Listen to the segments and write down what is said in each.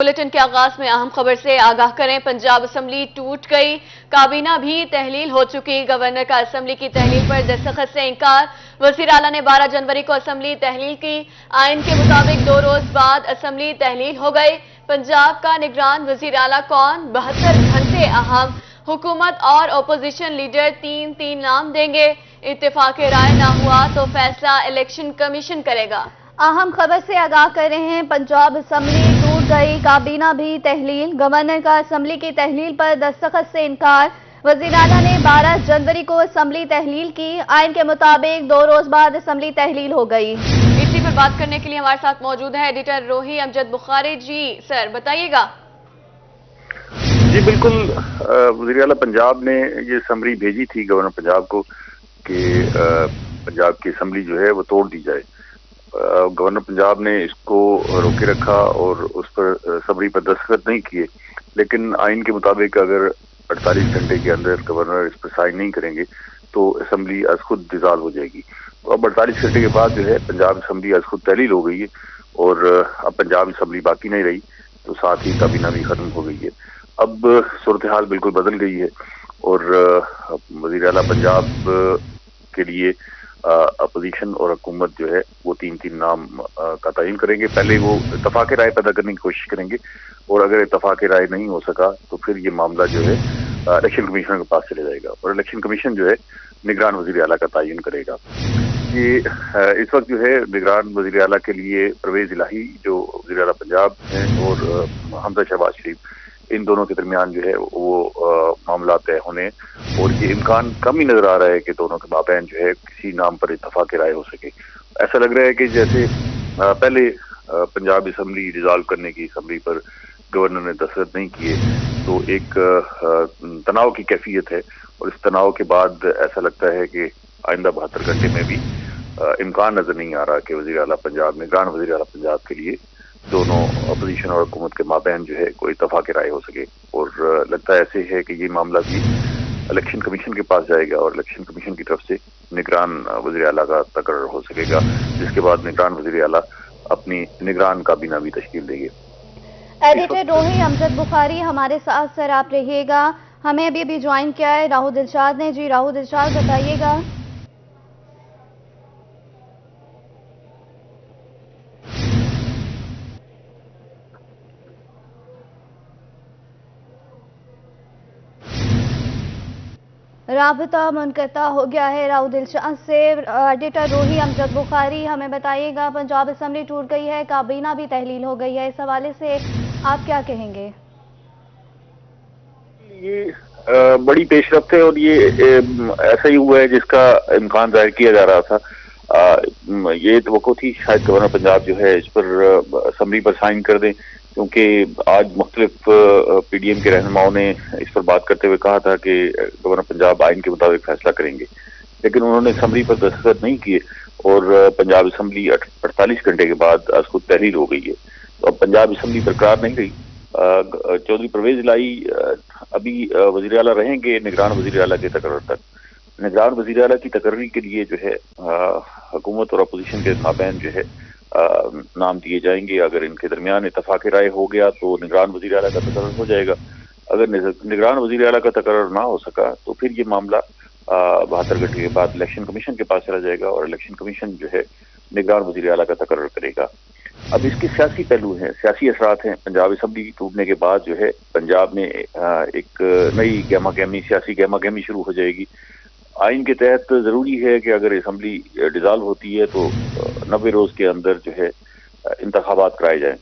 Bulletin के आगाज में अहम खबर से आगाह करें। पंजाब असम्बली टूट गई, काबीना भी तहलील हो चुकी। गवर्नर का असम्बली की तहलील पर दस्तखत से इनकार। वजीर आला ने 12 जनवरी को असम्बली तहलील की। आइन के मुताबिक 2 रोज बाद असम्बली तहलील हो गई। पंजाब का निगरान वजीर आला कौन? 72 घंटे अहम। हुकूमत और अपोजिशन लीडर तीन नाम देंगे। इत्तेफाक राय ना हुआ तो फैसला इलेक्शन कमीशन करेगा। अहम खबर से आगाह कर रहे हैं। पंजाब असम्बली टूट गई, काबीना भी तहलील। गवर्नर का असम्बली की तहलील पर दस्तखत से इनकार। वजीर आला ने 12 जनवरी को असम्बली तहलील की। आइन के मुताबिक 2 रोज बाद असम्बली तहलील हो गई। इसी पर बात करने के लिए हमारे साथ मौजूद है एडिटर रोही अमजद बुखारी जी। सर बताइएगा। जी बिल्कुल, वज़ीर आला पंजाब ने ये समरी भेजी थी गवर्नर पंजाब को कि पंजाब की असम्बली जो है वो तोड़ दी जाए। गवर्नर पंजाब ने इसको रोके रखा और उस पर समरी पर दस्तखत नहीं किए, लेकिन आइन के मुताबिक अगर 48 घंटे के अंदर गवर्नर इस पर साइन नहीं करेंगे तो असम्बली आज खुद डिसॉल्व हो जाएगी। तो अब 48 घंटे के बाद जो है पंजाब असम्बली आज खुद तहलील हो गई है और अब पंजाब असम्बली बाकी नहीं रही, तो साथ ही काबीना भी खत्म हो गई है। अब सूरत हाल बिल्कुल बदल गई है और वज़ीर आला पंजाब के लिए अपोजिशन और हुकूमत जो है वो तीन नाम का तयन करेंगे। पहले वो इत्तफाक राय पैदा करने की कोशिश करेंगे और अगर इत्तफाक राय नहीं हो सका तो फिर ये मामला जो है इलेक्शन कमीशन के पास चले जाएगा और इलेक्शन कमीशन जो है निगरान वज़ीर आला का तयन करेगा। ये इस वक्त जो है निगरान वज़ीर आला के लिए परवेज इलाही जो वज़ीर आला पंजाब हैं और हमजा शहबाज शरीफ, इन दोनों के दरमियान जो है वो मामला तय होने और ये इम्कान कम ही नजर आ रहा है कि दोनों के माबैन जो है किसी नाम पर इत्तफाक राय हो सके। ऐसा लग रहा है कि जैसे पहले पंजाब असम्बली डिसॉल्व करने की असम्बली पर गवर्नर ने दस्तखत नहीं किए तो एक तनाव की कैफियत है और इस तनाव के बाद ऐसा लगता है कि आइंदा 72 घंटे में भी इम्कान नजर नहीं आ रहा कि वज़ीर आला पंजाब, निगरान वज़ीर आला पंजाब के लिए दोनों अपोजिशन और हुकूमत के माबैन जो है कोई इत्तफाक राय हो सके। और लगता है ऐसे है कि ये मामला भी इलेक्शन कमीशन के पास जाएगा और इलेक्शन कमीशन की तरफ से निगरान वज़ीर आला का तकर्रर हो सकेगा, जिसके बाद निगरान वज़ीर आला अपनी निगरान काबीना भी तश्कील देंगे। एडिटर रोही अमजद बुखारी हमारे साथ सर आप रहिएगा। हमें अभी ज्वाइन किया है राहुल दिलशाद ने। जी राहुल दिलशाद बताइएगा। राबता मुनक़ता हो गया है राहुल दिलशाद से। एडिटर रोही अमजद बुखारी हमें बताइएगा, पंजाब असम्बली टूट गई है, काबीना भी तहलील हो गई है, इस हवाले से आप क्या कहेंगे? ये बड़ी पेशरफ्त है और ये ऐसा ही हुआ है जिसका इम्कान जाहिर किया जा रहा था। ये तवक्को थी शायद गवर्नर पंजाब जो है इस पर असम्बली पर साइन कर दें, क्योंकि आज मुख्तलिफ पीडीएम के रहनुमाओं ने इस पर बात करते हुए कहा था कि गवर्नर पंजाब आइन के मुताबिक फैसला करेंगे, लेकिन उन्होंने असम्बली पर दस्तखत नहीं किए और पंजाब असम्बली 48 घंटे के बाद आज खुद तहलील हो गई है। तो अब पंजाब असम्बली बरकरार नहीं रही। चौधरी परवेज इलाही अभी वज़ीर आला रहेंगे निगरान वज़ीर आला के तकर्रर तक। निगरान वज़ीर आला की तकर्री के लिए जो है हुकूमत और अपोजिशन के माबैन जो है नाम दिए जाएंगे। अगर इनके दरमियान इत्तफाक राय हो गया तो निगरान वज़ीर आला का तकर्रर हो जाएगा। अगर निगरान वज़ीर आला का तकर्रर ना हो सका तो फिर ये मामला 72 घंटे के बाद इलेक्शन कमीशन के पास चला जाएगा और इलेक्शन कमीशन जो है निगरान वज़ीर आला का तकर्रर करेगा। अब इसके सियासी पहलू हैं, सियासी असरात हैं। पंजाब असम्बली टूटने के बाद जो है पंजाब में एक नई गहमा गहमी, सियासी गहमा गहमी शुरू हो जाएगी। आइन के तहत ज़रूरी है कि अगर असम्बली डिसॉल्व होती है तो 90 रोज़ के अंदर जो है इंतखाबात कराए जाएं।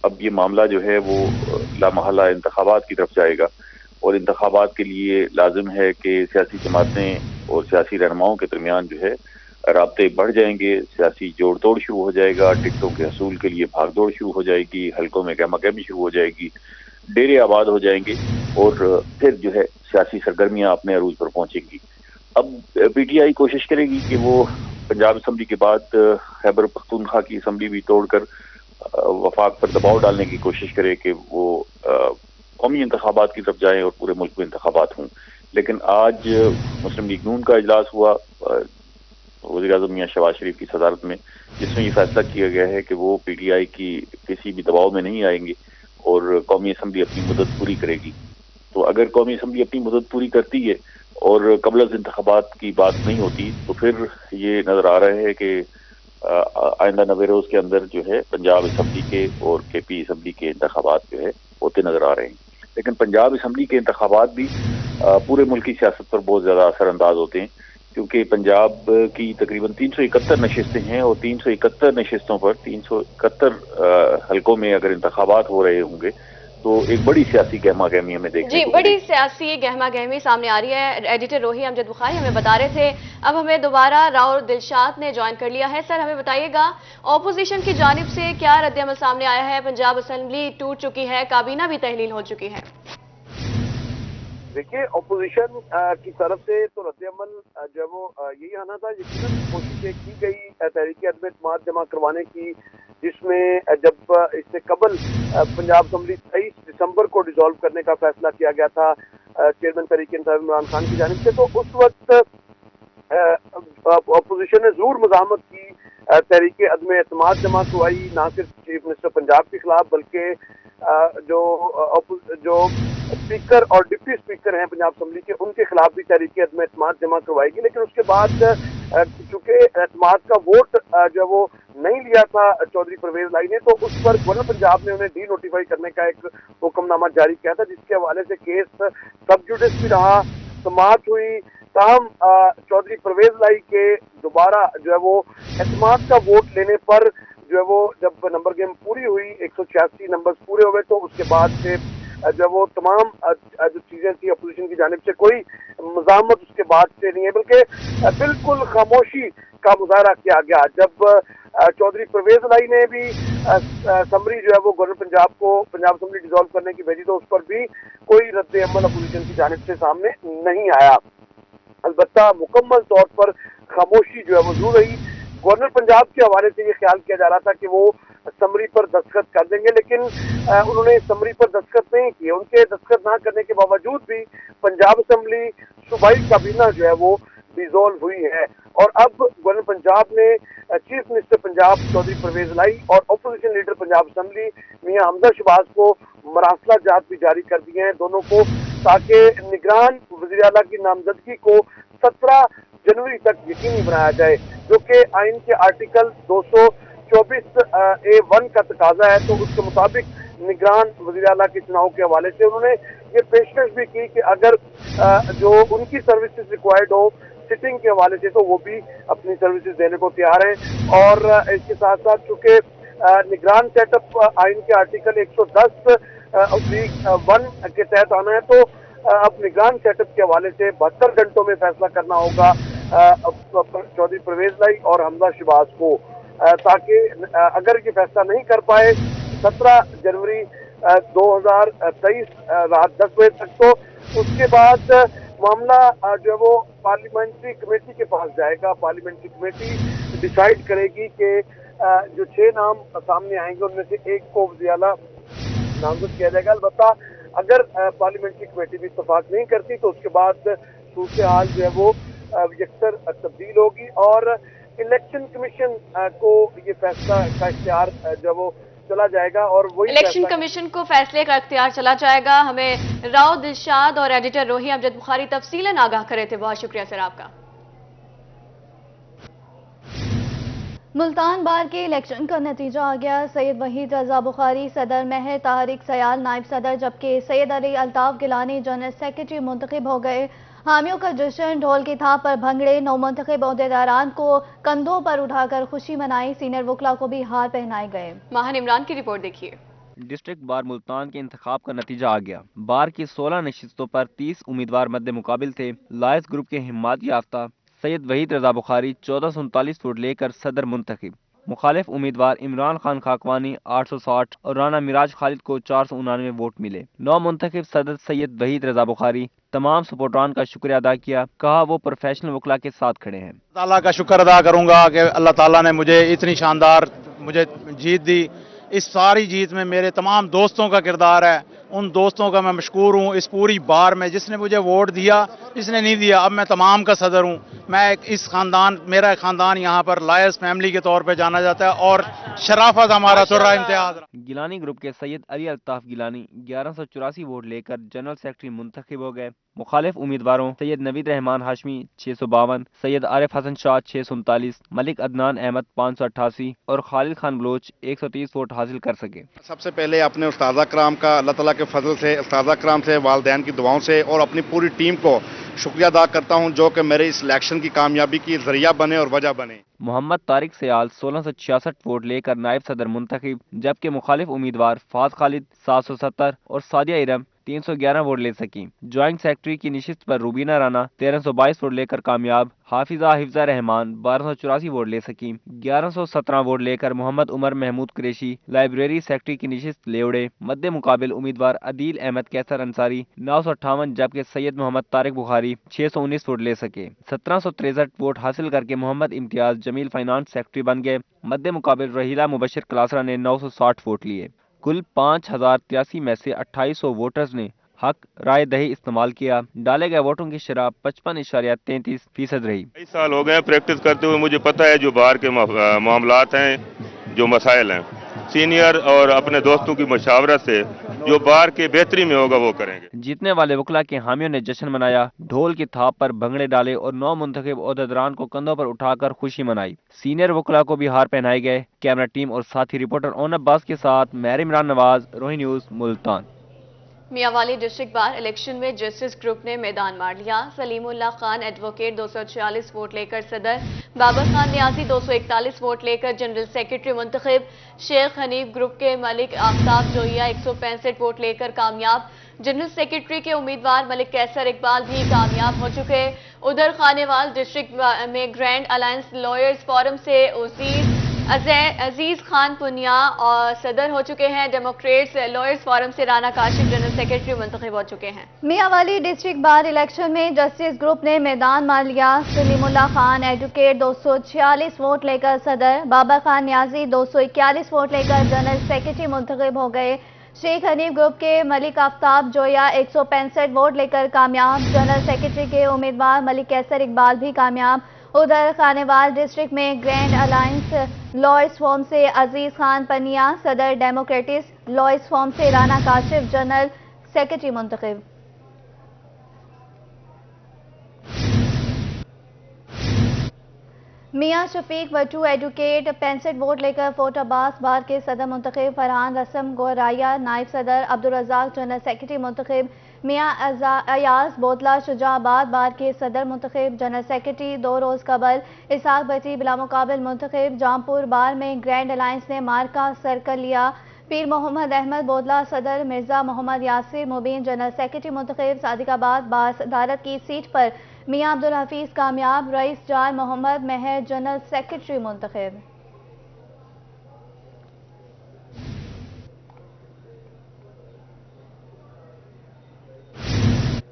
अब ये मामला जो है वो लामहला इंतखाबात की तरफ जाएगा और इंतखाबात के लिए लाजिम है कि सियासी जमातें और सियासी रहनुमाओं के दरमियान जो है राब्ते बढ़ जाएंगे, सियासी जोड़ तोड़ शुरू हो जाएगा, टिकटों के हसूल के लिए भाग दौड़ शुरू हो जाएगी, हल्कों में गहमा गहमी शुरू हो जाएगी, डेरे आबाद हो जाएंगे और फिर जो है सियासी सरगर्मियाँ अपने अरूज पर पहुँचेंगी। अब पीटीआई कोशिश करेगी कि वो पंजाब असम्बली के बाद खैबर पख्तूनख्वा की असम्बली भी तोड़कर वफाक पर दबाव डालने की कोशिश करे कि वो कौमी इंतखाबात की तरफ जाएं और पूरे मुल्क में इंतखाबात हों। लेकिन आज मुस्लिम लीग नून का इजलास हुआ वज़ीर-ए-आज़म मियां शहबाज शरीफ की सदारत में, जिसमें ये फैसला किया गया है कि वो पीटीआई की किसी भी दबाव में नहीं आएंगे اور قومی اسمبلی اپنی مدت پوری کرے گی. تو اگر قومی اسمبلی اپنی مدت پوری کرتی ہے اور قبل از انتخابات کی بات نہیں ہوتی تو پھر یہ نظر آ رہا ہے کہ آئندہ 90 روز کے اندر جو ہے پنجاب اسمبلی کے اور کے پی اسمبلی کے انتخابات جو ہے ہوتے نظر آ رہے ہیں. لیکن پنجاب اسمبلی کے انتخابات بھی پورے ملک کی سیاست پر بہت زیادہ اثر انداز ہوتے ہیں، کیونکہ پنجاب کی تقریباً 371 نشستیں ہیں اور 371 نشستوں پر 371 حلقوں میں اگر انتخابات ہو رہے ہوں گے تو ایک بڑی سیاسی گہما گہمی ہمیں دیکھنے جی کو بڑی ملے گی. سیاسی گہما گہمی سامنے آ رہی ہے. ایڈیٹر روحی امجد بخاری ہمیں بتا رہے تھے. اب ہمیں دوبارہ راؤ دلشاد نے جوائن کر لیا ہے. سر ہمیں بتائیے گا اپوزیشن کی جانب سے کیا رد عمل سامنے آیا ہے؟ پنجاب اسمبلی ٹوٹ چکی ہے، کابینہ بھی تحلیل ہو چکی ہے. دیکھیے اپوزیشن کی طرف سے تو رد عمل جو وہ یہی آنا تھا. یقیناً کوششیں کی گئی تحریک عدم اعتماد جمع کروانے کی، جس میں جب اس سے قبل پنجاب اسمبلی 23 دسمبر کو ڈیزالو کرنے کا فیصلہ کیا گیا تھا چیئرمین تحریک انصاف عمران خان کی جانب سے، تو اس وقت اپوزیشن نے ضرور مزاحمت کی، تحریک عدم اعتماد جمع کروائی، نہ صرف چیف منسٹر پنجاب کے خلاف بلکہ جو اسپیکر اور ڈپٹی اسپیکر ہیں پنجاب اسمبلی کے، ان کے خلاف بھی تحریک عدم اعتماد جمع کروائے گی. لیکن اس کے بعد چونکہ اعتماد کا ووٹ جو وہ نہیں لیا تھا چودھری پرویز لائی نے، تو اس پر گورنر پنجاب نے انہیں ڈی نوٹیفائی کرنے کا ایک حکم نامہ جاری کیا تھا، جس کے حوالے سے کیس سب جوڈس بھی رہا، سماعت ہوئی. تاہم چودھری پرویز لائی کے دوبارہ جو ہے وہ اعتماد کا ووٹ لینے پر جو ہے وہ جب نمبر گیم پوری ہوئی، 186 نمبر پورے ہوئے، تو اس کے بعد سے جو وہ تمام جو چیزیں تھی اپوزیشن کی جانب سے کوئی مزاحمت اس کے بعد سے نہیں ہے، بلکہ بالکل خاموشی کا مظاہرہ کیا گیا. جب چودھری پرویز لائی نے بھی سمری جو ہے وہ گورنر پنجاب کو پنجاب اسمبلی ڈیزالو کرنے کی بھیجی، تو اس پر بھی کوئی رد عمل اپوزیشن کی جانب سے سامنے نہیں آیا. البتہ مکمل طور پر خاموشی جو ہے وہ ضرور رہی. گورنر پنجاب کے حوالے سے یہ خیال کیا جا رہا تھا کہ وہ سمری پر دستخط کر دیں گے، لیکن انہوں نے سمری پر دستخط نہیں کیے. ان کے دستخط نہ کرنے کے باوجود بھی پنجاب اسمبلی صوبائی کابینہ جو ہے وہ ڈیزالو ہوئی ہے. اور اب گورنر پنجاب نے چیف منسٹر پنجاب چودھری پرویز لائی اور اپوزیشن لیڈر پنجاب اسمبلی میاں حمزہ شہباز کو مراسلہ جات بھی جاری کر دیے ہیں دونوں کو، تاکہ نگران وزیر اعلیٰ کی نامزدگی کو 17 جنوری تک یقینی بنایا جائے، جو کہ آئین کے آرٹیکل 224(a)(1) کا تقاضا ہے. تو اس کے مطابق نگران وزیر اعلیٰ کے چناؤ کے حوالے سے انہوں نے یہ پیشکش بھی کی کہ اگر جو ان کی سروسز ریکوائرڈ ہو سٹنگ کے حوالے سے تو وہ بھی اپنی سروسز دینے کو تیار ہیں. اور اس کے ساتھ ساتھ چونکہ نگران سیٹ اپ آئین کے آرٹیکل 110(1) کے تحت آنا ہے، تو اب نگران سیٹ اپ کے حوالے سے 72 گھنٹوں میں فیصلہ کرنا ہوگا چودھری پرویز لائی اور حمزہ شہباز کو، تاکہ اگر یہ فیصلہ نہیں کر پائے 17 جنوری 2023 رات 10 بجے تک، تو اس کے بعد معاملہ جو ہے وہ پارلیمنٹری کمیٹی کے پاس جائے گا. پارلیمنٹری کمیٹی ڈیسائیڈ کرے گی کہ جو 6 نام سامنے آئیں گے ان میں سے ایک کو وزیر اعلیٰ نامزد کیا جائے گا. البتہ اگر پارلیمنٹری کمیٹی بھی اتفاق نہیں کرتی تو اس کے بعد صورتحال جو ہے وہ یکسر تبدیل ہوگی اور الیکشن کمیشن کو یہ فیصلہ کا اختیار جو ہے وہ چلا جائے گا. اور وہی الیکشن کمیشن کو فیصلے کا اختیار چلا جائے گا. ہمیں راؤ دلشاد اور ایڈیٹر روحی امجد بخاری تفصیلاً آگاہ کرے تھے. بہت شکریہ سر آپ کا. ملتان بار کے الیکشن کا نتیجہ آ گیا. سید وحید رضا بخاری صدر، مہر طارق سیال نائب صدر، جبکہ سید علی الطاف گیلانی جنرل سیکرٹری منتخب ہو گئے. حامیوں کا جشن، ڈھول کی تھاپ پر بھنگڑے، نو منتخب عہدیداران کو کندھوں پر اٹھا کر خوشی منائی. سینئر وکلا کو بھی ہار پہنائے گئے. ماہن عمران کی رپورٹ دیکھیے. ڈسٹرکٹ بار ملتان کے انتخاب کا نتیجہ آ گیا. بار کی 16 نشستوں پر 30 امیدوار مد مقابل تھے. لائز گروپ کے ہمت یافتہ سید وحید رضا بخاری 1439 ووٹ لے کر صدر منتخب. مخالف امیدوار عمران خان خاکوانی 860 اور رانا میراج خالد کو 499 ووٹ ملے. نو منتخب صدر سید وحید رضا بخاری تمام سپورٹران کا شکریہ ادا کیا. کہا وہ پروفیشنل وکلا کے ساتھ کھڑے ہیں. اللہ تعالیٰ کا شکر ادا کروں گا کہ اللہ تعالیٰ نے مجھے اتنی شاندار جیت دی. اس ساری جیت میں میرے تمام دوستوں کا کردار ہے، उन दोस्तों का मैं मशकूर हूँ इस पूरी बार में, जिसने मुझे वोट दिया, जिसने नहीं दिया। अब मैं तमाम का सदर हूँ। मैं इस खानदान, मेरा खानदान यहाँ पर लायस फैमिली के तौर पे जाना जाता है और शराफत हमारा तुर्रा इम्तियाज रहा। गिलानी ग्रुप के सैयद अली अल्ताफ गिलानी 1184 वोट लेकर जनरल सेक्रेटरी मुंतखब हो गए। मुखालिफ उम्मीदवारों सैयद नवीद रहमान हाशमी 652, सैयद आरिफ हसन शाह 639, मलिक अदनान अहमद 588 और खालिद खान बलोच 130 वोट हासिल कर सके। सबसे पहले अपने उस्ताद कराम का अल्लाह ताला के फजल से, उस्ताद कराम से, वालदैन की दुआओं से और अपनी पूरी टीम को शुक्रिया अदा करता हूं जो कि मेरे इस इलेक्शन की कामयाबी की जरिया बने और वजह बने। मोहम्मद तारिक सयाल 1666 वोट लेकर नायब सदर मुंतखब, जबकि मुखालिफ उम्मीदवार फाज खालिद 770 और सादिया इरम 311 वोट ले सकी। ज्वाइंट सेक्रेटरी की निशिस्त पर रूबीना राना 1322 वोट लेकर कामयाब। हाफिजा हिफ्जा रहमान 1284 वोट ले सकी। 1117 वोट लेकर मोहम्मद उमर महमूद कुरैशी लाइब्रेरी सेक्रेटरी की निशिस्त ले उड़े। मद्दे मुकाबिल उम्मीदवार अदील अहमद कैसर अंसारी 958, जबकि सैयद मोहम्मद तारिक बुखारी 619 वोट ले सके। 1763 वोट हासिल करके मोहम्मद इम्तियाज जमील फाइनेंस सेक्रेटरी बन गए। मद्दे मुकाबिल रहीला मुबशिर कलासरा ने 960 वोट लिए। कुल 5083 में से 2800 वोटर्स ने हक राय दही इस्तेमाल किया। डाले गए वोटों की शरह 55.33% रही। कई साल हो गए प्रैक्टिस करते हुए, मुझे पता है जो बाहर के मामलात हैं, जो मसाइल हैं, सीनियर और अपने दोस्तों की मशावरत से जो बाहर के बेहतरी में होगा वो करेंगे। जीतने वाले वकला के हामियों ने जश्न मनाया, ढोल की थाप पर भंगड़े डाले और 9 मुंतखब ओहदेदारान को कंधों पर उठाकर खुशी मनाई। सीनियर वकला को भी हार पहनाए गए। कैमरा टीम और साथी रिपोर्टर ओन अब्बास के साथ मैं इमरान नवाज, रोही news, Multan. Mianwali district bar election में जस्टिस ग्रुप ने मैदान मार लिया। सलीमुल्लाह खान एडवोकेट 246 वोट लेकर सदर, बाबर खान न्याजी 241 वोट लेकर जनरल सेक्रेटरी मुंतखब, शेख हनीफ ग्रुप के मलिक आफ्ताब जोइया 165 वोट लेकर कामयाब। जनरल सेक्रेटरी के उम्मीदवार मलिक कैसर इकबाल भी कामयाब हो चुके। उधर खानेवाल डिस्ट्रिक्ट में ग्रैंड अलायंस लॉयर्स फोरम से अजीज खान पुनिया और सदर हो चुके हैं। डेमोक्रेट्स लॉयर्स फोरम से राना काशिफ जनरल सेक्रेटरी मुंतखब हो चुके हैं। मियांवाली डिस्ट्रिक्ट बार इलेक्शन में जस्टिस ग्रुप ने मैदान मार लिया। सलीमुल्लाह खान एडवोकेट 246 वोट लेकर सदर, बाबर खान न्याजी 241 वोट लेकर जनरल सेक्रेटरी मुंतखब हो गए। शेख हनीफ ग्रुप के मलिक आफ्ताब जोया 165 वोट लेकर कामयाब। जनरल सेक्रेटरी के उम्मीदवार मलिक कैसर इकबाल भी कामयाब। उधर खानेवाल डिस्ट्रिक्ट में ग्रैंड अलायंस लॉयर्स फॉर्म से अजीज खान पनिया सदर, डेमोक्रेटिक लॉयर्स फॉर्म से राना काशिफ जनरल सेक्रेटरी मुंतखब। मियां शफीक वटू एडवोकेट 65 वोट लेकर फोर्ट अब्बास बार के सदर मुंतखब। फरहान रसम गोराया नायब सदर, अब्दुल रज़ाक जनरल सेक्रेटरी मुंतखब। मियां अयाज बोतला शुजाबाद बार के सदर मुंतखब। जनरल सेक्रेटरी 2 रोज कबल इसाक भट्टी बिला मुकाबिल मुंतखब। जामपुर बार में ग्रैंड अलायंस ने मार्का सर कर लिया। पीर मोहम्मद अहमद बोदला सदर, मिर्जा मोहम्मद यासिर मुबीन जनरल सेक्रेटरी मुंतखब। सादिकाबाद बार सदारत की सीट पर मियां अब्दुल हफीज कामयाब। रईस जान मोहम्मद महर जनरल सेक्रेटरी मुंतखब।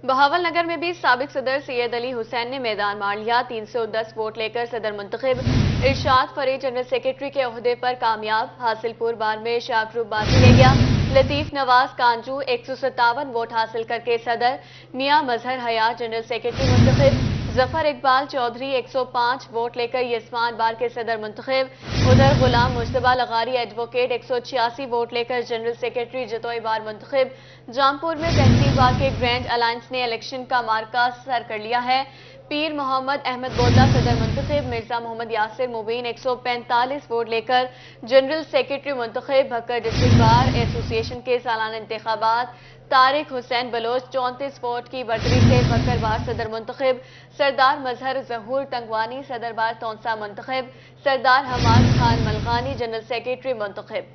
बहावल नगर में भी साबिक सदर सैयद अली हुसैन ने मैदान मार लिया। 310 वोट लेकर सदर मुंतखब। इरशाद फरीद जनरल सेक्रेटरी के ओहदे पर कामयाब। हासिलपुर बार में शाह ग्रुप बाजी ले गया। लतीफ नवाज कांजू 157 वोट हासिल करके सदर। मियां मजहर हयात जनरल सेक्रेटरी मुंतखब। जफर इकबाल चौधरी 105 वोट लेकर यस्मान बार के सदर मुंतखब। उधर गुलाम मुश्तबा लगारी एडवोकेट 186 वोट लेकर जनरल सेक्रेटरी जतोई बार मुंतखब। जामपुर में तहसील बार के ग्रैंड अलायंस ने इलेक्शन का मार्का सर कर लिया है। पीर मोहम्मद अहमद बोदला सदर मुंतखब। मिर्जा मोहम्मद यासिर मुबीन 145 वोट लेकर जनरल सेक्रेटरी मुंतखब। भक्कर डिस्ट्रिक्ट बार एसोसिएशन के सालाना इंतखाबात तारिक हुसैन बलोच 34 वोट की बढ़तरी से भक्कर बार सदर मुंतखब। सरदार मजहर जहूर टंगवानी सदर बार तौंसा मुंतखब। सरदार हमाद खान मलखानी जनरल सेक्रेटरी मुंतखब।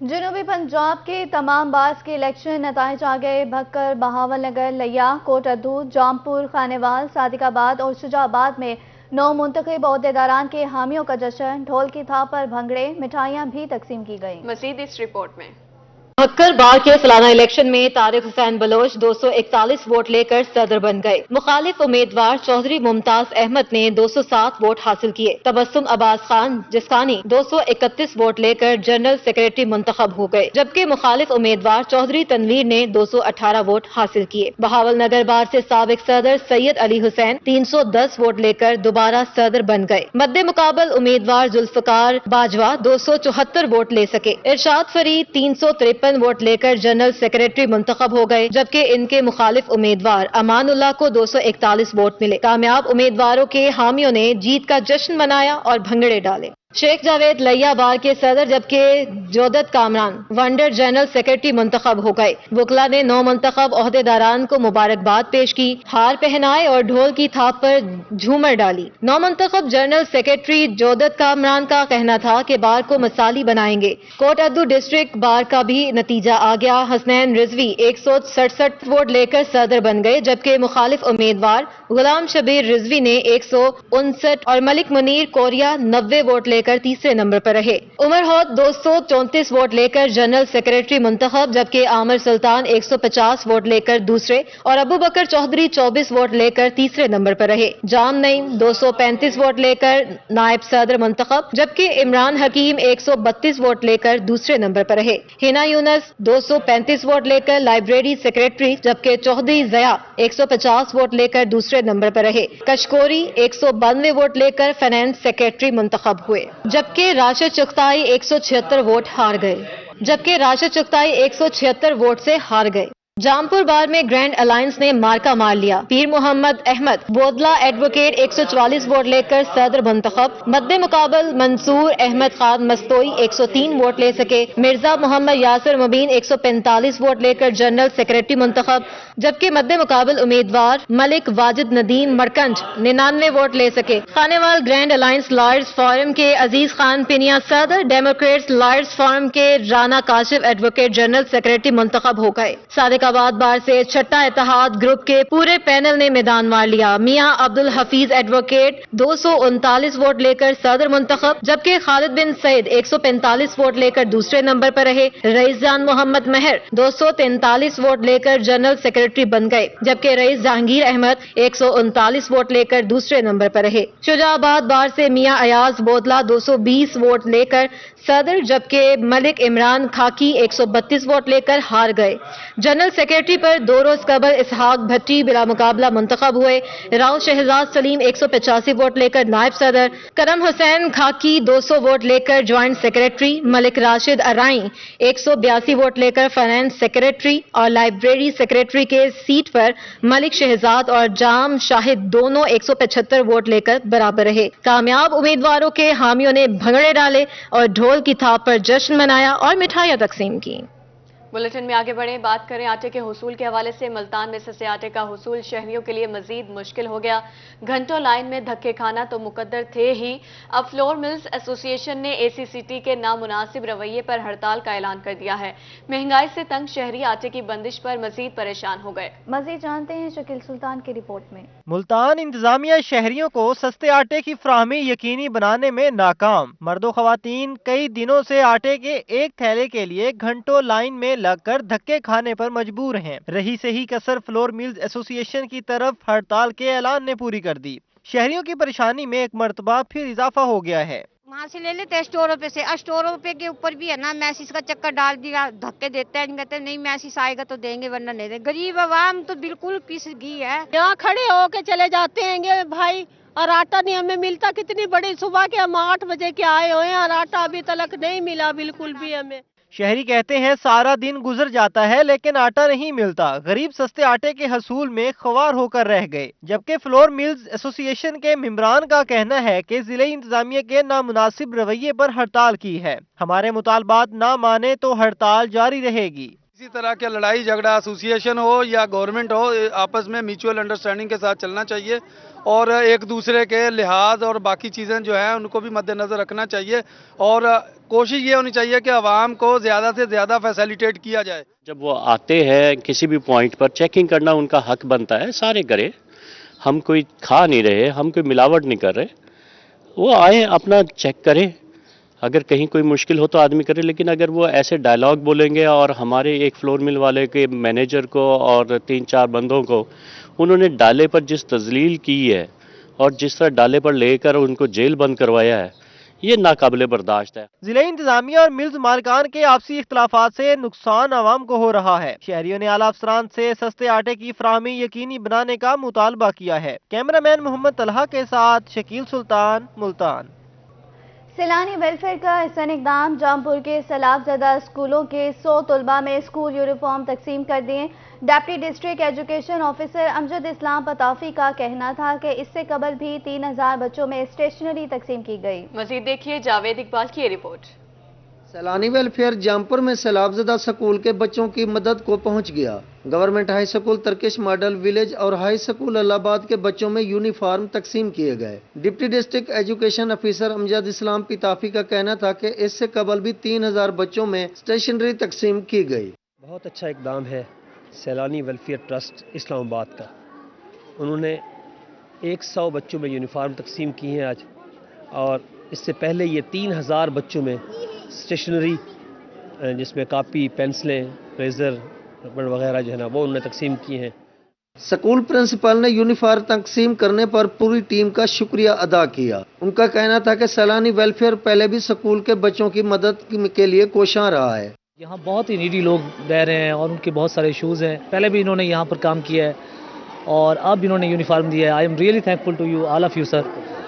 जनूबी पंजाब के तमाम बार्स के इलेक्शन नताइज आ गए। भक्कर, बहावल नगर, लिया, कोटअद्दू, जामपुर, खानेवाल, सादिकाबाद और शुजाबाद में 9 मुंतखब ओहदेदारान के हामियों का जश्न। ढोल की थाप पर भंगड़े, मिठाइयां भी तकसीम की गई। मजीद इस रिपोर्ट में। भक्कर बार के सालाना इलेक्शन में तारिक हुसैन बलोच 241 वोट लेकर सदर बन गए। मुखालिफ उम्मीदवार चौधरी मुमताज अहमद ने 207 वोट हासिल किए। तबस्सुम अब्बास खान जिस्कानी 231 वोट लेकर जनरल सेक्रेटरी मुंतखब हो गए, जबकि मुखालिफ उम्मीदवार चौधरी तनवीर ने 218 वोट हासिल किए। बहावल नगर बार से साबिक सदर सैयद अली हुसैन 310 वोट लेकर दोबारा सदर बन गए। मद्दे मुकाबल उम्मीदवार जुल्फकार बाजवा 274 वोट ले सके। इरशाद फरीद 353 वोट लेकर जनरल सेक्रेटरी मुंतखब हो गए, जबकि इनके मुखालिफ उम्मीदवार अमानुल्लाह को 241 वोट मिले। कामयाब उम्मीदवारों के हामियों ने जीत का जश्न मनाया और भंगड़े डाले। शेख जावेद लैया बार के सदर, जबकि जोदत कामरान वंडर जनरल सेक्रेटरी मुंतखब हो गए। वकला ने 9 मुंतखब ओहदेदारान को मुबारकबाद पेश की, हार पहनाए और ढोल की थाप पर झूमर डाली। 9 मुंतखब जनरल सेक्रेटरी जोदत कामरान का कहना था कि बार को मसाली बनाएंगे। कोट अद्दू डिस्ट्रिक्ट बार का भी नतीजा आ गया। हसनैन रिजवी 167 वोट लेकर सदर बन गए, जबकि मुखालिफ उम्मीदवार गुलाम शबीर रिजवी ने 159 और मलिक मुनीर कोरिया 90 वोट लेकर तीसरे नंबर पर रहे। उमर हौद 234 वोट लेकर जनरल सेक्रेटरी मुंतखब, जबकि आमिर सुल्तान 150 वोट लेकर दूसरे और अबू बकर चौधरी 24 वोट लेकर तीसरे नंबर पर रहे। जाम नईम 235 वोट लेकर नायब सदर मुंतखब, जबकि इमरान हकीम 132 वोट लेकर दूसरे नंबर पर रहे। हिना यूनस 235 वोट लेकर लाइब्रेरी सेक्रेटरी, जबकि चौधरी जया 150 वोट लेकर दूसरे नंबर पर रहे। कशकोरी 192 वोट लेकर फाइनेंस सेक्रेटरी मुंतखब हुए, जबकि राशिद चुगताई 176 वोट से हार गए। जामपुर बार में ग्रैंड अलायंस ने मार्का मार लिया। पीर मोहम्मद अहमद बोदला एडवोकेट 144 वोट लेकर सदर मुंतखब। मद्दे मुकाबल मंसूर अहमद खान मस्तोई 103 वोट ले सके। मिर्जा मोहम्मद यासिर मुबीन 145 वोट लेकर जनरल सेक्रेटरी मुंतखब, जबकि मद्दे मुकाबल उम्मीदवार मलिक वाजिद नदीम मरकंज 99 वोट ले सके। Khanewal grand alliance lawyers forum के अजीज खान पिनिया सदर, डेमोक्रेट्स लॉयर्स फोरम के Rana Kashif advocate general secretary मुंतखब हो गए। सादिकाबाद बार से छठा इत्तेहाद ग्रुप के पूरे पैनल ने मैदान मार लिया। मियां अब्दुल हफीज एडवोकेट 239 वोट लेकर सदर मुंतखब, जबकि खालिद बिन सईद 145 वोट लेकर दूसरे नंबर पर रहे। रईस जान मोहम्मद महर 243 वोट लेकर जनरल सेक्रेटरी बन गए, जबकि रईस जहांगीर अहमद 139 वोट लेकर दूसरे नंबर पर रहे। शुजाबाद बार से मियां अयाज बोदला 220 वोट लेकर सदर, जबकि मलिक इमरान खाकी 132 वोट लेकर हार गए। जनरल सेक्रेटरी पर 2 रोज कबल इसहाक भट्टी बिला मुकाबला मुंतखब हुए। राव शहजाद सलीम 185 वोट लेकर नायब सदर, करम हुसैन खाकी 200 वोट लेकर ज्वाइंट सेक्रेटरी, मलिक राशिद अराई 182 वोट लेकर फाइनेंस सेक्रेटरी और लाइब्रेरी सेक्रेटरी के सीट पर मलिक शहजाद और जाम शाहिद दोनों 175 वोट लेकर बराबर रहे। कामयाब उम्मीदवारों के हामियों ने भंगड़े डाले और ढोल की थाप पर जश्न मनाया और मिठाइयां तकसीम की। बुलेटिन में आगे बढ़े, बात करें आटे के हुसूल के हवाले से। मुल्तान में सस्ते आटे का हुसूल शहरियों के लिए मजीद मुश्किल हो गया। घंटों लाइन में धक्के खाना तो मुकद्दर थे ही, अब फ्लोर मिल्स एसोसिएशन ने ACCT के नामुनासिब रवैये पर हड़ताल का ऐलान कर दिया है। महंगाई से तंग शहरी आटे की बंदिश पर मजीद परेशान हो गए। मजीद जानते हैं शकील सुल्तान की रिपोर्ट में। मुल्तान इंतजामिया शहरियों को सस्ते आटे की फराहमी यकीनी बनाने में नाकाम। मर्दो खवातीन कई दिनों से आटे के एक थैले के लिए घंटों लाइन में लगकर धक्के खाने पर मजबूर हैं। रही सही कसर फ्लोर मिल्स एसोसिएशन की तरफ हड़ताल के ऐलान ने पूरी कर दी। शहरियों की परेशानी में एक मर्तबा फिर इजाफा हो गया है। वहाँ से ले लेते हैं स्टोरों पे से, स्टोरों पे के ऊपर भी है ना मैसेज का चक्कर डाल दिया, धक्के देते हैं, कहते नहीं मैसेज आएगा तो देंगे वरना नहीं देंगे। गरीब आवाम तो बिल्कुल पिस गई है। यहाँ खड़े होके चले जाते हैं भाई, और आटा नहीं हमें मिलता। कितनी बड़ी सुबह के हम 8 बजे के आए हुए हैं और आटा अभी तक नहीं मिला बिल्कुल भी हमें। शहरी कहते हैं सारा दिन गुजर जाता है लेकिन आटा नहीं मिलता। गरीब सस्ते आटे के हसूल में ख्वार होकर रह गए। जबकि फ्लोर मिल्स एसोसिएशन के मेंबरान का कहना है कि जिले इंतजामिया के नामुनासिब रवैये पर हड़ताल की है। हमारे मुतालबात ना माने तो हड़ताल जारी रहेगी। इसी तरह के लड़ाई झगड़ा एसोसिएशन हो या गवर्नमेंट हो, आपस में म्यूचुअल अंडरस्टैंडिंग के साथ चलना चाहिए और एक दूसरे के लिहाज और बाकी चीज़ें जो हैं उनको भी मद्देनज़र रखना चाहिए। और कोशिश ये होनी चाहिए कि आवाम को ज़्यादा से ज़्यादा फैसिलिटेट किया जाए। जब वो आते हैं किसी भी पॉइंट पर चेकिंग करना उनका हक बनता है, सारे करें। हम कोई खा नहीं रहे, हम कोई मिलावट नहीं कर रहे। वो आए अपना चेक करें, اگر کہیں کوئی مشکل ہو تو آدمی کرے، لیکن اگر وہ ایسے ڈائلاگ بولیں گے اور ہمارے ایک فلور مل والے کے مینیجر کو اور 3-4 بندوں کو انہوں نے ڈالے پر جس تذلیل کی ہے اور جس طرح ڈالے پر لے کر ان کو جیل بند کروایا ہے، یہ ناقابل برداشت ہے۔ ضلع انتظامیہ اور ملز مالکان کے آپسی اختلافات سے نقصان عوام کو ہو رہا ہے۔ شہریوں نے اعلیٰ افسران سے سستے آٹے کی فراہمی یقینی بنانے کا مطالبہ کیا ہے۔ کیمرہ مین محمد طلحہ کے ساتھ شکیل سلطان، ملتان۔ سیلانی ویلفیئر کا احسن اقدام، جامپور کے سیلاب زدہ اسکولوں کے 100 طلبہ میں اسکول یونیفارم تقسیم کر دیے۔ ڈپٹی ڈسٹرکٹ ایجوکیشن آفیسر امجد اسلام پتافی کا کہنا تھا کہ اس سے قبل بھی 3000 بچوں میں اسٹیشنری تقسیم کی گئی۔ مزید دیکھیے جاوید اقبال کی یہ رپورٹ۔ سیلانی ویلفیئر جامپور میں سیلاب زدہ سکول کے بچوں کی مدد کو پہنچ گیا۔ Government high school Turkish model village اور ہائی سکول اللہ آباد کے بچوں میں یونیفارم تقسیم کیے گئے۔ ڈپٹی ڈسٹرکٹ ایجوکیشن آفیسر امجد اسلام پتافی کا کہنا تھا کہ اس سے قبل بھی 3000 بچوں میں اسٹیشنری تقسیم کی گئی۔ بہت اچھا اقدام ہے سیلانی ویلفیئر ٹرسٹ اسلام آباد کا۔ انہوں نے 100 بچوں میں یونیفارم تقسیم کی ہیں آج، اور اس سے پہلے یہ 3000 بچوں میں اسٹیشنری جس میں کاپی، پینسلیں، ریزر، ربڑ وغیرہ جو ہے نا وہ انہوں نے تقسیم کی ہیں۔ سکول پرنسپل نے یونیفارم تقسیم کرنے پر پوری ٹیم کا شکریہ ادا کیا۔ ان کا کہنا تھا کہ سیلانی ویلفیئر پہلے بھی سکول کے بچوں کی مدد کے لیے کوشاں رہا ہے۔ یہاں بہت ہی نیڈی لوگ رہ رہے ہیں اور ان کے بہت سارے ایشوز ہیں۔ پہلے بھی انہوں نے یہاں پر کام کیا ہے اور اب انہوں نے یونیفارم دیا ہے۔ I am really thankful to you, all of you sir.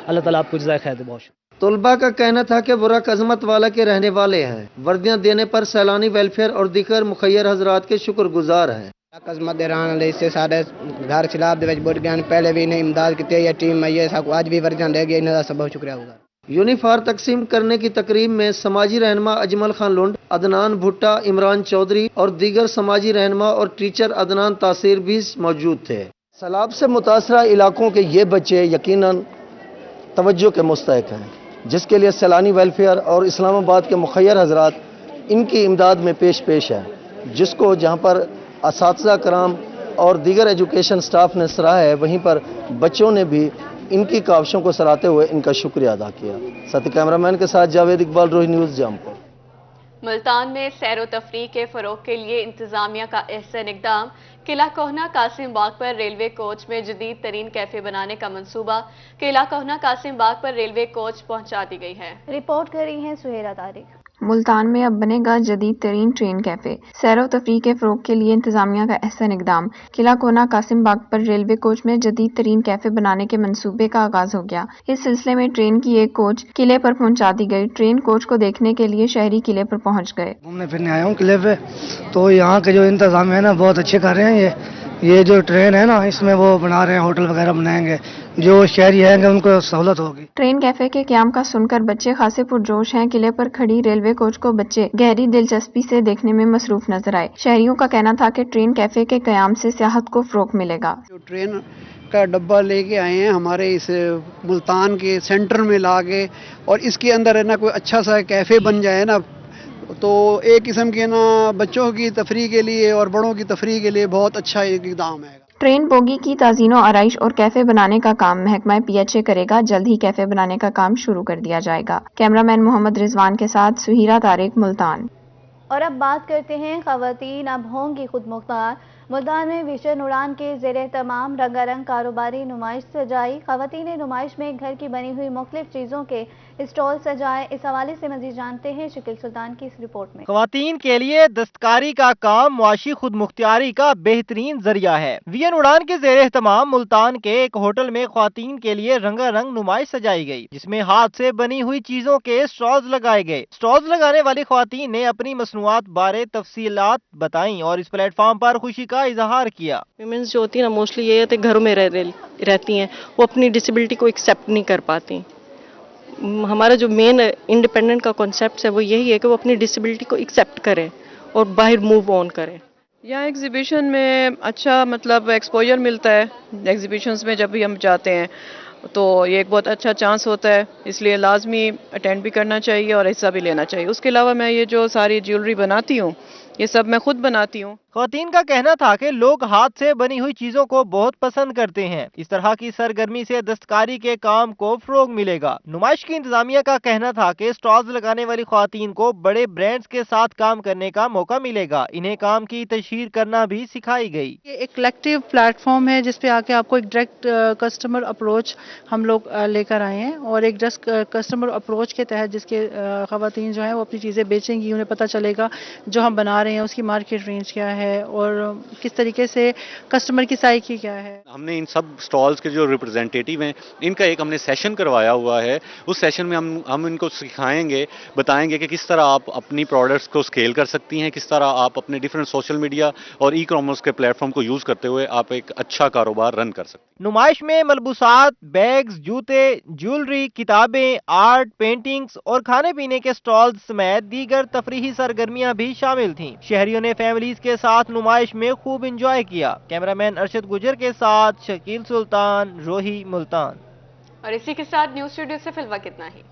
اللہ تعالیٰ آپ کو جزائے خیر دے۔ بہت شکریہ۔ طلباء کا کہنا تھا کہ وہ رک عظمت والا کے رہنے والے ہیں۔ وردیاں دینے پر سیلانی ویلفیئر اور دیگر مخیر حضرات کے شکر گزار ہیں۔ قسمت دیران علیہ سے سارے گھر سیلاب دے وچ بڑھ گئے، پہلے بھی انہیں امداد کی یہ ٹیم ہے، یہ سب آج بھی وردیاں دے گئی، انہاں دا بہت شکریہ گزار۔ یونیفارم تقسیم کرنے کی تقریب میں سماجی رہنما اجمل خان لنڈ، عدنان بھٹا، عمران چودھری اور دیگر سماجی رہنما اور ٹیچر عدنان تاثیر بھی موجود تھے۔ سیلاب سے متاثرہ علاقوں کے یہ بچے یقیناً توجہ کے مستحق ہیں، جس کے لیے سیلانی ویلفیئر اور اسلام آباد کے مخیر حضرات ان کی امداد میں پیش ہے، جس کو جہاں پر اساتذہ کرام اور دیگر ایجوکیشن سٹاف نے سراہا ہے، وہیں پر بچوں نے بھی ان کی کاوشوں کو سراہتے ہوئے ان کا شکریہ ادا کیا۔ ساتھ کیمرہ مین کے ساتھ جاوید اقبال، روہی نیوز، جامپور۔ ملتان میں سیر و تفریح کے فروغ کے لیے انتظامیہ کا احسن اقدام، قلعہ کوہنہ قاسم باغ پر ریلوے کوچ میں جدید ترین کیفے بنانے کا منصوبہ۔ قلعہ کوہنہ قاسم باغ پر ریلوے کوچ پہنچا دی گئی ہے۔ رپورٹ کر رہی ہیں سہیرہ طارق۔ ملتان میں اب بنے گا جدید ترین ٹرین کیفے۔ سیر و تفریح کے فروغ کے لیے انتظامیہ کا احسن اقدام، قلعہ کوہنہ قاسم باغ پر ریلوے کوچ میں جدید ترین کیفے بنانے کے منصوبے کا آغاز ہو گیا۔ اس سلسلے میں ٹرین کی ایک کوچ قلعے پر پہنچا دی گئی۔ ٹرین کوچ کو دیکھنے کے لیے شہری قلعے پر پہنچ گئے۔ گھومنے پھرنے آیا ہوں قلعے پہ، تو یہاں کے جو انتظامیہ ہے نا بہت اچھے کر رہے ہیں۔ یہ جو ٹرین ہے نا اس میں وہ بنا رہے ہیں، ہوٹل وغیرہ بنائیں گے، جو شہری آئیں گے ان کو سہولت ہوگی۔ ٹرین کیفے کے قیام کا سن کر بچے خاصے پرجوش ہیں۔ قلعے پر کھڑی ریلوے کوچ کو بچے گہری دلچسپی سے دیکھنے میں مصروف نظر آئے۔ شہریوں کا کہنا تھا کہ ٹرین کیفے کے قیام سے سیاحت کو فروغ ملے گا۔ جو ٹرین کا ڈبہ لے کے آئے ہیں ہمارے اس ملتان کے سینٹر میں لا کے، اور اس کے اندر ہے نا کوئی اچھا سا کیفے بن جائے نا، تو ایک قسم کے نا بچوں کی تفریح کے لیے اور بڑوں کی تفریح کے لیے بہت اچھا ایک اقدام ہے۔ ٹرین بوگی کی تعزین و آرائش اور کیفے بنانے کا کام محکمہ پی ایچ اے کرے گا۔ جلد ہی کیفے بنانے کا کام شروع کر دیا جائے گا۔ کیمرہ مین محمد رضوان کے ساتھ سہیرہ طارق، ملتان۔ اور اب بات کرتے ہیں خواتین اب ہوں گی خود مختار۔ ملتان میں ویژن اڑان کے زیر اہتمام رنگا رنگ کاروباری نمائش سجائی۔ خواتین نے نمائش میں گھر کی بنی ہوئی مختلف چیزوں کے اسٹال سجائے۔ اس حوالے سے مزید جانتے ہیں شکیل سلطان کی اس رپورٹ میں۔ خواتین کے لیے دستکاری کا کام معاشی خود مختاری کا بہترین ذریعہ ہے۔ ویژن اڑان کے زیر اہتمام ملتان کے ایک ہوٹل میں خواتین کے لیے رنگا رنگ نمائش سجائی گئی، جس میں ہاتھ سے بنی ہوئی چیزوں کے اسٹالز لگائے گئے۔ اسٹالز لگانے والی خواتین نے اپنی مصنوعات بارے تفصیلات بتائیں اور اس پلیٹ فارم پر خوشی کا اظہار کیا۔ ویمنز جو ہوتی ہیں نا موسٹلی یہ ہے کہ گھروں میں رہتی ہیں، وہ اپنی ڈسیبلٹی کو ایکسیپٹ نہیں کر پاتی۔ ہمارا جو مین انڈیپینڈنٹ کا کانسیپٹ ہے وہ یہی ہے کہ وہ اپنی ڈسیبلٹی کو ایکسیپٹ کریں اور باہر موو آن کریں۔ یہاں ایگزیبیشن میں اچھا مطلب ایکسپوجر ملتا ہے۔ ایگزیبیشنز میں جب بھی ہم جاتے ہیں تو یہ ایک بہت اچھا چانس ہوتا ہے، اس لیے لازمی اٹینڈ بھی کرنا چاہیے اور حصہ بھی لینا چاہیے۔ اس کے علاوہ میں یہ جو ساری جیولری بناتی ہوں ये सब मैं खुद बनाती हूँ। ख्वातीन का कहना था कि लोग हाथ से बनी हुई चीजों को बहुत पसंद करते हैं। इस तरह की सरगर्मी से दस्तकारी के काम को फरोग मिलेगा। नुमाइश की इंतजामिया का कहना था कि स्टॉल्स लगाने वाली ख्वातीन को बड़े ब्रांड्स के साथ काम करने का मौका मिलेगा। इन्हें काम की तशहीर करना भी सिखाई गई। ये एक कलेक्टिव प्लेटफॉर्म है जिसपे आके आपको एक डायरेक्ट कस्टमर अप्रोच हम लोग लेकर आए हैं, और एक डायरेक्ट कस्टमर अप्रोच के तहत जिसके ख्वातीन जो है वो अपनी चीज़ें बेचेंगी, उन्हें पता चलेगा जो हम बना रहे हैं उसकी मार्केट रेंज क्या है और किस तरीके से कस्टमर की साइकी क्या है। हमने इन सब स्टॉल्स के जो रिप्रेजेंटेटिव हैं इनका एक हमने सेशन करवाया हुआ है। उस सेशन में हम इनको सिखाएंगे, बताएंगे कि किस तरह आप अपनी प्रोडक्ट्स को स्केल कर सकती हैं, किस तरह आप अपने डिफरेंट सोशल मीडिया और ई कॉमर्स के प्लेटफॉर्म को यूज करते हुए आप एक अच्छा कारोबार रन कर सकते हैं। नुमाइश में मलबूसात, बैग्स, जूते, ज्वेलरी, किताबें, आर्ट, पेंटिंग्स और खाने पीने के स्टॉल्स समेत दीगर तफरीही सरगर्मियां भी शामिल थीं। शहरियों ने फैमिलीज के साथ नुमाइश में खूब इंजॉय किया। कैमरामैन अरशद गुजर के साथ शकील सुल्तान, रोही मुल्तान। और इसी के साथ न्यूज स्टूडियो से फिलहाल इतना ही।